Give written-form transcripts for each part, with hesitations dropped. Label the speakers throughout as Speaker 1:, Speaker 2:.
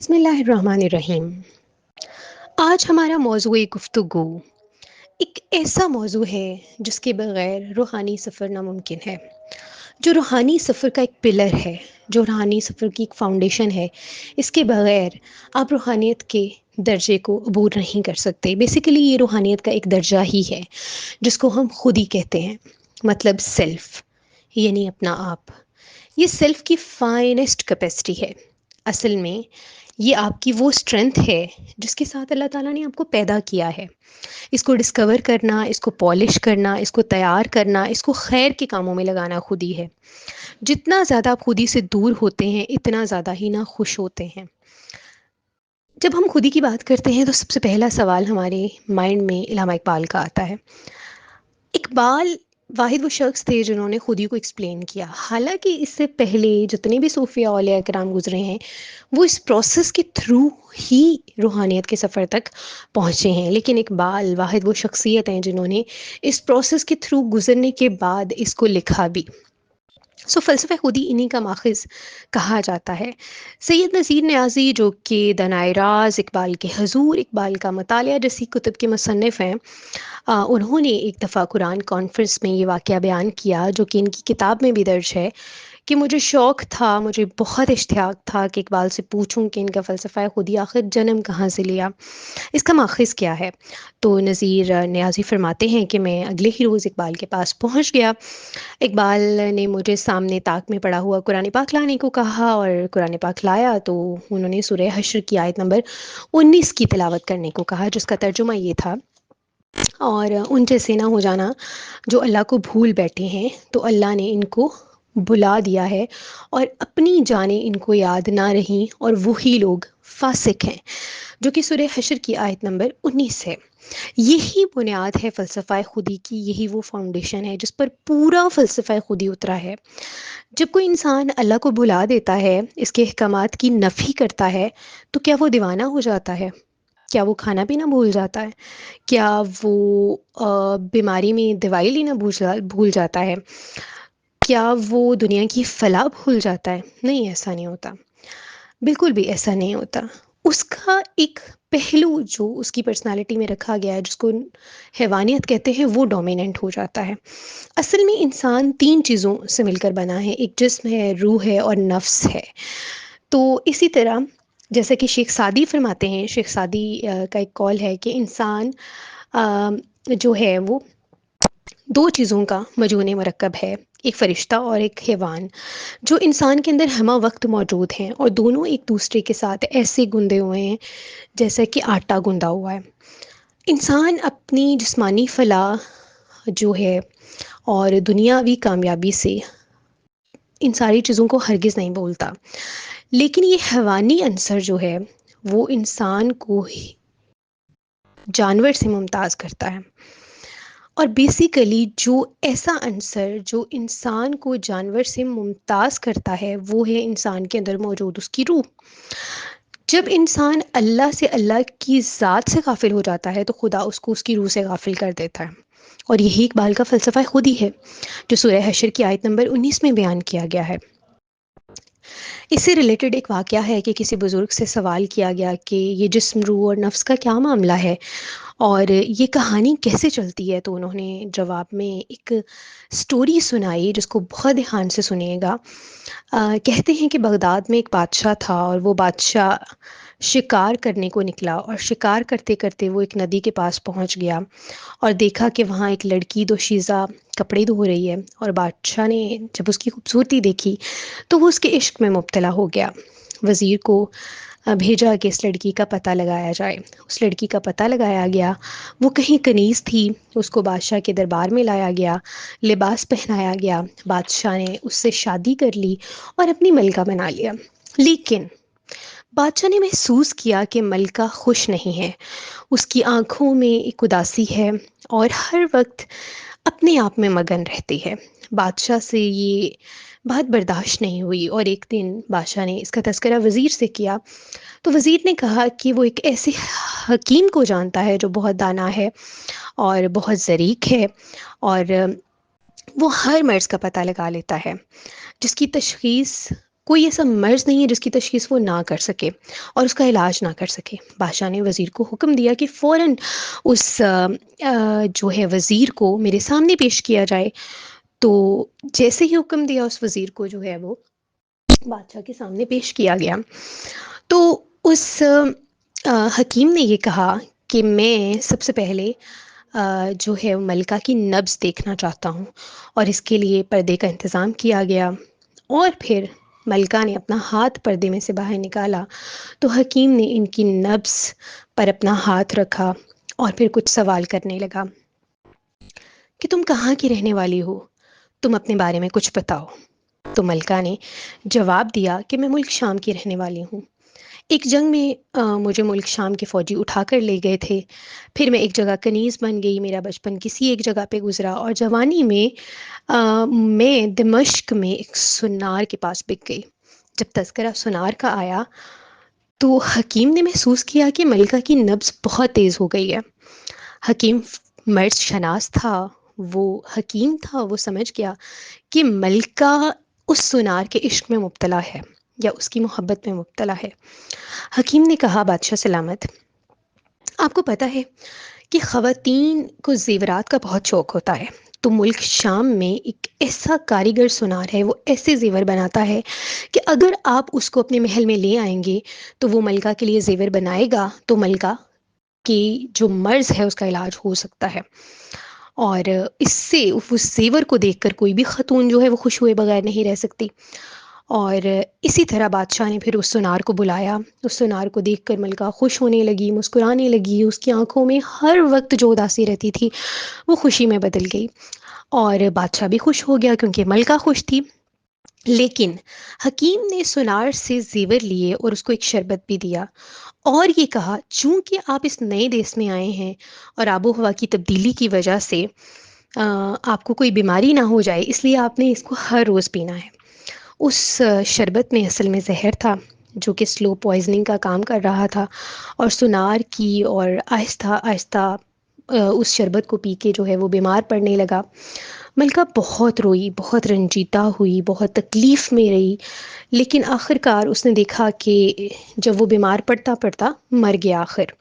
Speaker 1: بسم اللہ الرحمن الرحیم۔ آج ہمارا موضوع گفتگو ایک ایسا موضوع ہے جس کے بغیر روحانی سفر ناممکن ہے، جو روحانی سفر کا ایک پلر ہے، جو روحانی سفر کی ایک فاؤنڈیشن ہے۔ اس کے بغیر آپ روحانیت کے درجے کو عبور نہیں کر سکتے۔ بیسیکلی یہ روحانیت کا ایک درجہ ہی ہے جس کو ہم خود ہی کہتے ہیں، مطلب سیلف، یعنی اپنا آپ۔ یہ سیلف کی فائنسٹ کیپیسٹی ہے۔ اصل میں یہ آپ کی وہ اسٹرینتھ ہے جس کے ساتھ اللہ تعالیٰ نے آپ کو پیدا کیا ہے۔ اس کو ڈسکور کرنا، اس کو پالش کرنا، اس کو تیار کرنا، اس کو خیر کے کاموں میں لگانا خود ہی ہے۔ جتنا زیادہ آپ خود ہی سے دور ہوتے ہیں اتنا زیادہ ہی نہ خوش ہوتے ہیں۔ جب ہم خود ہی کی بات کرتے ہیں تو سب سے پہلا سوال ہمارے مائنڈ میں علامہ اقبال کا آتا ہے۔ اقبال واحد وہ شخص تھے جنہوں نے خود ہی کو ایکسپلین کیا، حالانکہ اس سے پہلے جتنے بھی صوفیہ اولیاء کرام گزرے ہیں وہ اس پروسیس کے تھرو ہی روحانیت کے سفر تک پہنچے ہیں، لیکن اقبال واحد وہ شخصیت ہیں جنہوں نے اس پروسیس کے تھرو گزرنے کے بعد اس کو لکھا بھی۔ فلسفہ خودی انہی کا ماخذ کہا جاتا ہے۔ سید نذیر نیازی جو کہ دنائے راز، اقبال کے حضور، اقبال کا مطالعہ جیسی کتب کے مصنف ہیں، انہوں نے ایک دفعہ قرآن کانفرنس میں یہ واقعہ بیان کیا جو کہ ان کی کتاب میں بھی درج ہے کہ مجھے شوق تھا، مجھے بہت اشتیاق تھا کہ اقبال سے پوچھوں کہ ان کا فلسفہ خودی آخر جنم کہاں سے لیا، اس کا ماخذ کیا ہے۔ تو نذیر نیازی فرماتے ہیں کہ میں اگلے ہی روز اقبال کے پاس پہنچ گیا۔ اقبال نے مجھے سامنے طاق میں پڑا ہوا قرآن پاک لانے کو کہا اور قرآن پاک لایا تو انہوں نے سورہ حشر کی آیت نمبر 19 کی تلاوت کرنے کو کہا، جس کا ترجمہ یہ تھا: اور ان جیسے نہ ہو جانا جو اللہ کو بھول بیٹھے ہیں، تو اللہ نے ان کو بلا دیا ہے اور اپنی جانیں ان کو یاد نہ رہیں، اور وہی لوگ فاسق ہیں، جو کہ سورہ حشر کی آیت نمبر 19 ہے۔ یہی بنیاد ہے فلسفہ خودی کی، یہی وہ فاؤنڈیشن ہے جس پر پورا فلسفہ خودی اترا ہے۔ جب کوئی انسان اللہ کو بھلا دیتا ہے، اس کے احکامات کی نفی کرتا ہے، تو کیا وہ دیوانہ ہو جاتا ہے؟ کیا وہ کھانا پینا بھول جاتا ہے؟ کیا وہ بیماری میں دوائی لینا بھول جاتا ہے؟ کیا وہ دنیا کی فلاح بھول جاتا ہے؟ نہیں، ایسا نہیں ہوتا، بالکل بھی ایسا نہیں ہوتا۔ اس کا ایک پہلو جو اس کی پرسنالٹی میں رکھا گیا ہے، جس کو حیوانیت کہتے ہیں، وہ ڈومیننٹ ہو جاتا ہے۔ اصل میں انسان 3 چیزوں سے مل کر بنا ہے، ایک جسم ہے، روح ہے اور نفس ہے۔ تو اسی طرح جیسا کہ شیخ سعدی فرماتے ہیں، شیخ سعدی کا ایک قول ہے کہ انسان جو ہے وہ 2 چیزوں کا مجموعہ مرکب ہے، ایک فرشتہ اور ایک حیوان، جو انسان کے اندر ہمہ وقت موجود ہیں، اور دونوں ایک دوسرے کے ساتھ ایسے گندے ہوئے ہیں جیسا کہ آٹا گندا ہوا ہے۔ انسان اپنی جسمانی فلاح جو ہے اور دنیاوی کامیابی سے ان ساری چیزوں کو ہرگز نہیں بولتا، لیکن یہ حیوانی عنصر جو ہے وہ انسان کو جانور سے ممتاز کرتا ہے۔ اور بیسیکلی جو ایسا عنصر جو انسان کو جانور سے ممتاز کرتا ہے وہ ہے انسان کے اندر موجود اس کی روح۔ جب انسان اللہ سے، اللہ کی ذات سے غافل ہو جاتا ہے، تو خدا اس کو اس کی روح سے غافل کر دیتا ہے، اور یہی اقبال کا فلسفہ خود ہی ہے جو سورہ حشر کی آیت نمبر 19 میں بیان کیا گیا ہے۔ اس سے ریلیٹڈ ایک واقعہ ہے کہ کسی بزرگ سے سوال کیا گیا کہ یہ جسم، روح اور نفس کا کیا معاملہ ہے اور یہ کہانی کیسے چلتی ہے، تو انہوں نے جواب میں ایک سٹوری سنائی جس کو بہت دھیان سے سنیے گا۔ کہتے ہیں کہ بغداد میں ایک بادشاہ تھا، اور وہ بادشاہ شکار کرنے کو نکلا، اور شکار کرتے کرتے وہ ایک ندی کے پاس پہنچ گیا اور دیکھا کہ وہاں ایک لڑکی دوشیزہ کپڑے دھو رہی ہے، اور بادشاہ نے جب اس کی خوبصورتی دیکھی تو وہ اس کے عشق میں مبتلا ہو گیا۔ وزیر کو بھیجا کہ اس لڑکی کا پتہ لگایا جائے۔ اس لڑکی کا پتہ لگایا گیا، وہ کہیں کنیز تھی، اس کو بادشاہ کے دربار میں لایا گیا، لباس پہنایا گیا، بادشاہ نے اس سے شادی کر لی اور اپنی ملکہ بنا لیا۔ لیکن بادشاہ نے محسوس کیا کہ ملکہ خوش نہیں ہے، اس کی آنکھوں میں ایک اداسی ہے اور ہر وقت اپنے آپ میں مگن رہتی ہے۔ بادشاہ سے یہ بات برداشت نہیں ہوئی، اور ایک دن بادشاہ نے اس کا تذکرہ وزیر سے کیا، تو وزیر نے کہا کہ وہ ایک ایسے حکیم کو جانتا ہے جو بہت دانا ہے اور بہت ظریق ہے، اور وہ ہر مرض کا پتہ لگا لیتا ہے، جس کی تشخیص کوئی ایسا مرض نہیں ہے جس کی تشخیص وہ نہ کر سکے اور اس کا علاج نہ کر سکے۔ بادشاہ نے وزیر کو حکم دیا کہ فوراً اس جو ہے وزیر کو میرے سامنے پیش کیا جائے۔ تو جیسے ہی حکم دیا اس وزیر کو جو ہے وہ بادشاہ کے سامنے پیش کیا گیا۔ تو اس حکیم نے یہ کہا کہ میں سب سے پہلے جو ہے ملکہ کی نبض دیکھنا چاہتا ہوں، اور اس کے لیے پردے کا انتظام کیا گیا۔ اور پھر ملکہ نے اپنا ہاتھ پردے میں سے باہر نکالا تو حکیم نے ان کی نبض پر اپنا ہاتھ رکھا اور پھر کچھ سوال کرنے لگا کہ تم کہاں کی رہنے والی ہو، تم اپنے بارے میں کچھ بتاؤ۔ تو ملکہ نے جواب دیا کہ میں ملک شام کی رہنے والی ہوں۔ ایک جنگ میں مجھے ملک شام کے فوجی اٹھا کر لے گئے تھے، پھر میں ایک جگہ کنیز بن گئی، میرا بچپن کسی ایک جگہ پہ گزرا، اور جوانی میں میں دمشق میں ایک سنار کے پاس بک گئی۔ جب تذکرہ سنار کا آیا تو حکیم نے محسوس کیا کہ ملکہ کی نبض بہت تیز ہو گئی ہے۔ حکیم مرد شناس تھا، وہ حکیم تھا، وہ سمجھ گیا کہ ملکہ اس سنار کے عشق میں مبتلا ہے یا اس کی محبت میں مبتلا ہے۔ حکیم نے کہا بادشاہ سلامت، آپ کو پتہ ہے کہ خواتین کو زیورات کا بہت شوق ہوتا ہے، تو ملک شام میں ایک ایسا کاریگر سنار ہے، وہ ایسے زیور بناتا ہے کہ اگر آپ اس کو اپنے محل میں لے آئیں گے تو وہ ملکہ کے لیے زیور بنائے گا تو ملکہ کی جو مرض ہے اس کا علاج ہو سکتا ہے، اور اس سے اس زیور کو دیکھ کر کوئی بھی خاتون جو ہے وہ خوش ہوئے بغیر نہیں رہ سکتی۔ اور اسی طرح بادشاہ نے پھر اس سنار کو بلایا، اس سنار کو دیکھ کر ملکہ خوش ہونے لگی، مسکرانے لگی، اس کی آنکھوں میں ہر وقت جو اداسی رہتی تھی وہ خوشی میں بدل گئی، اور بادشاہ بھی خوش ہو گیا کیونکہ ملکہ خوش تھی۔ لیکن حکیم نے سنار سے زیور لیے اور اس کو ایک شربت بھی دیا، اور یہ کہا چونکہ آپ اس نئے دیس میں آئے ہیں اور آب و ہوا کی تبدیلی کی وجہ سے آپ کو کوئی بیماری نہ ہو جائے، اس لیے آپ نے اس کو ہر روز پینا ہے۔ اس شربت میں اصل میں زہر تھا جو کہ سلو پوائزننگ کا کام کر رہا تھا، اور سنار کی اور آہستہ آہستہ اس شربت کو پی کے جو ہے وہ بیمار پڑنے لگا۔ ملکہ بہت روئی، بہت رنجیدہ ہوئی، بہت تکلیف میں رہی، لیکن آخر کار اس نے دیکھا کہ جب وہ بیمار پڑتا پڑتا مر گیا آخر،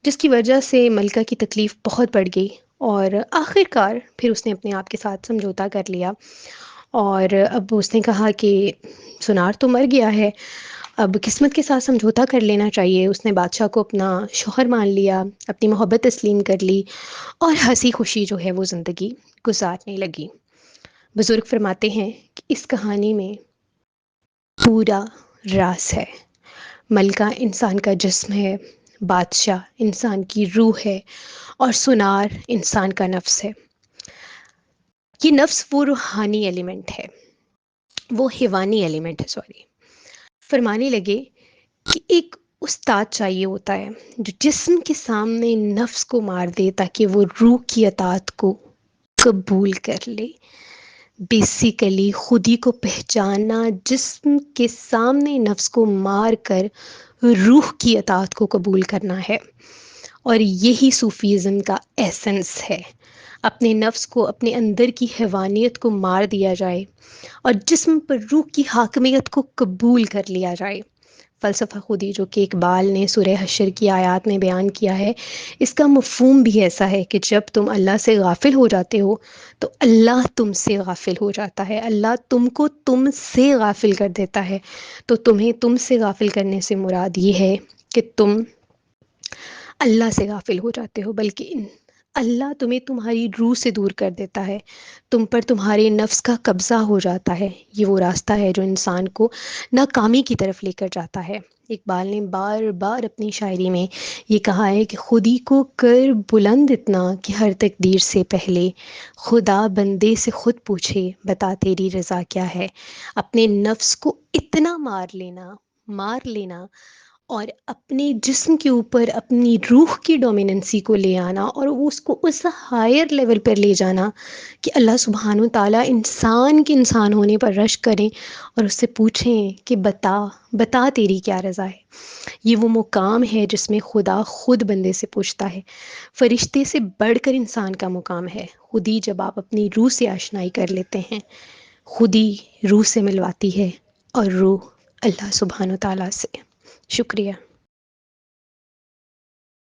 Speaker 1: جس کی وجہ سے ملکہ کی تکلیف بہت بڑھ گئی، اور آخر کار پھر اس نے اپنے آپ کے ساتھ سمجھوتا کر لیا، اور اب اس نے کہا کہ سنار تو مر گیا ہے، اب قسمت کے ساتھ سمجھوتا کر لینا چاہیے۔ اس نے بادشاہ کو اپنا شوہر مان لیا، اپنی محبت تسلیم کر لی، اور ہنسی خوشی جو ہے وہ زندگی گزارنے لگی۔ بزرگ فرماتے ہیں کہ اس کہانی میں پورا راز ہے۔ ملکہ انسان کا جسم ہے، بادشاہ انسان کی روح ہے، اور سنار انسان کا نفس ہے۔ یہ نفس وہ روحانی ایلیمنٹ ہے، وہ حیوانی ایلیمنٹ ہے، سوری۔ فرمانے لگے کہ ایک استاد چاہیے ہوتا ہے جو جسم کے سامنے نفس کو مار دے تاکہ وہ روح کی اطاعت کو قبول کر لے۔ بیسیکلی خودی کو پہچاننا، جسم کے سامنے نفس کو مار کر روح کی اطاعت کو قبول کرنا ہے، اور یہی صوفیزم کا ایسنس ہے۔ اپنے نفس کو، اپنے اندر کی حیوانیت کو مار دیا جائے اور جسم پر روح کی حاکمیت کو قبول کر لیا جائے۔ فلسفہ خودی جو کہ اقبال نے سورہ حشر کی آیات میں بیان کیا ہے، اس کا مفہوم بھی ایسا ہے کہ جب تم اللہ سے غافل ہو جاتے ہو تو اللہ تم سے غافل ہو جاتا ہے، اللہ تم کو تم سے غافل کر دیتا ہے۔ تو تمہیں تم سے غافل کرنے سے مراد یہ ہے کہ تم اللہ سے غافل ہو جاتے ہو، بلکہ اللہ تمہیں تمہاری روح سے دور کر دیتا ہے، تم پر تمہارے نفس کا قبضہ ہو جاتا ہے۔ یہ وہ راستہ ہے جو انسان کو ناکامی کی طرف لے کر جاتا ہے۔ اقبال نے بار بار اپنی شاعری میں یہ کہا ہے کہ خودی کو کر بلند اتنا کہ ہر تقدیر سے پہلے خدا بندے سے خود پوچھے بتا تیری رضا کیا ہے۔ اپنے نفس کو اتنا مار لینا اور اپنے جسم کے اوپر اپنی روح کی ڈومیننسی کو لے آنا اور اس کو اس ہائر لیول پر لے جانا کہ اللہ سبحانہ و تعالیٰ انسان کے انسان ہونے پر رشک کریں اور اس سے پوچھیں کہ بتا تیری کیا رضا ہے۔ یہ وہ مقام ہے جس میں خدا خود بندے سے پوچھتا ہے۔ فرشتے سے بڑھ کر انسان کا مقام ہے۔ خودی جب آپ اپنی روح سے آشنائی کر لیتے ہیں، خودی روح سے ملواتی ہے، اور روح اللہ سبحانہ و تعالیٰ سے۔ شکریہ۔